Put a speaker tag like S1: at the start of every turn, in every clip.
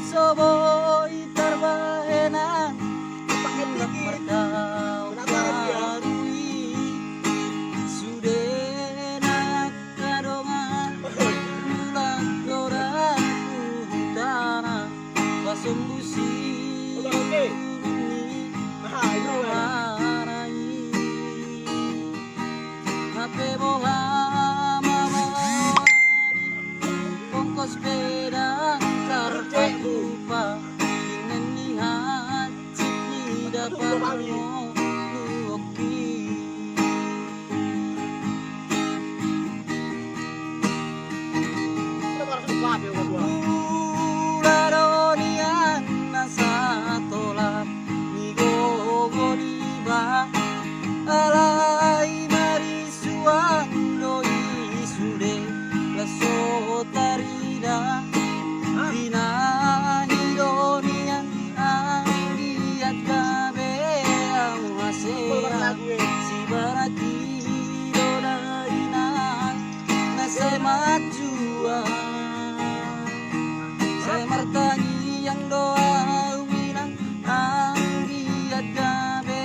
S1: Soboy terbahena Ulak merdau barui Sudena kadongan Ulak dorang utara Basung busi Hape boha Pongkos sepeda karpet lupa Ingin lihat ciki dapat luoki Ula donian nasa tolak Migo godiba Alai marisuang doi sude Laso tarida Dina hidonian Anggiat gabe Ang masea Si baraki dodainan Nase majuan Saya martani yang doa winang Anggiat gabe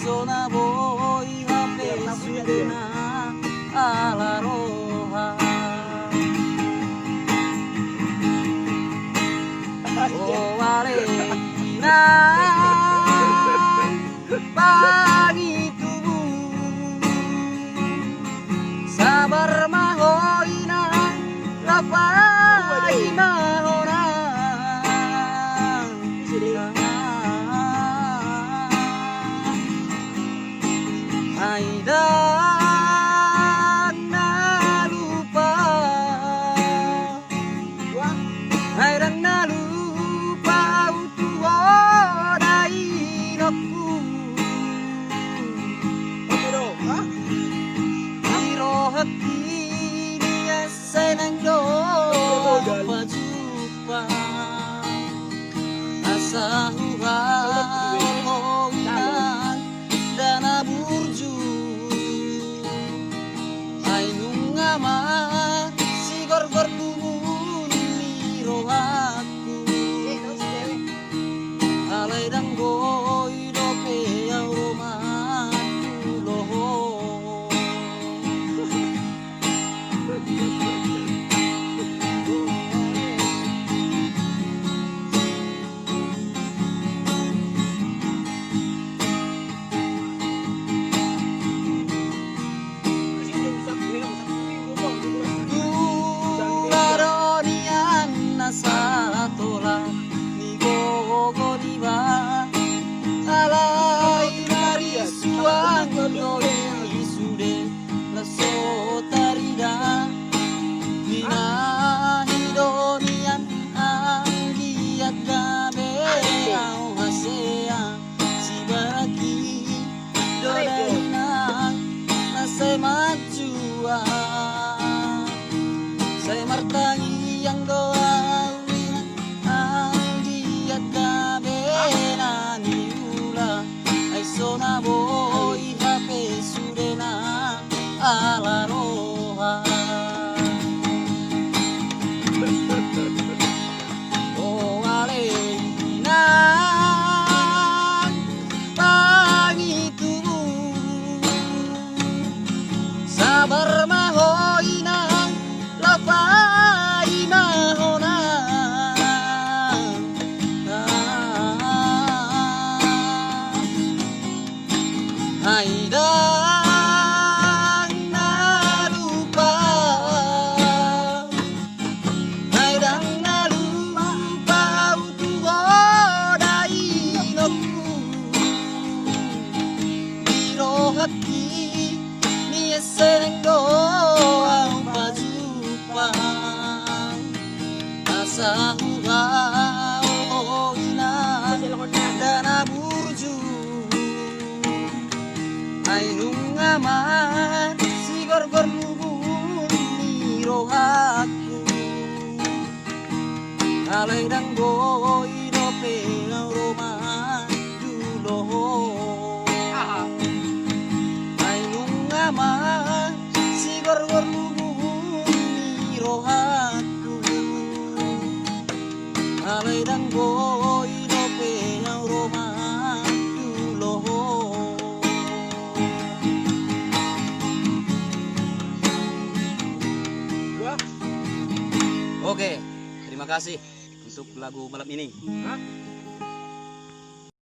S1: Sona boy hape sudena ala roha Oh alena pagi tubuh Sabar mahoina lapai mahona Aidan na lupa Aidan na lupa utuo na inoku Iro hati niya senang do pajupa Asa huha Dana burju Ainung aman Si gor-gor dumun Miro aku Alay dang boy Dope yang roman Tuloho Nasa tolak Migo godiba Alai marisuang doi sude Laso tarida Dina hidonian Anggiat gabe Au hasea Si baraki dodainan Nase majuan Saya martangi yang doa Sona boy hape sudena ala roha Oh alena pagi tubuh Sabar mahoina lapai mahona Aidan na lupa Aidan na lupa utuo na inoku Iro hati ni senang doa pajupa Asa huha dana burju Ainung aman si gor-gor lubun miro aku Alay dang boy dope ang roman duloho Ainung aman si gor-gor lubun miro aku alay danggo inope yang Roma tulo. Oke, terima kasih untuk lagu malam ini.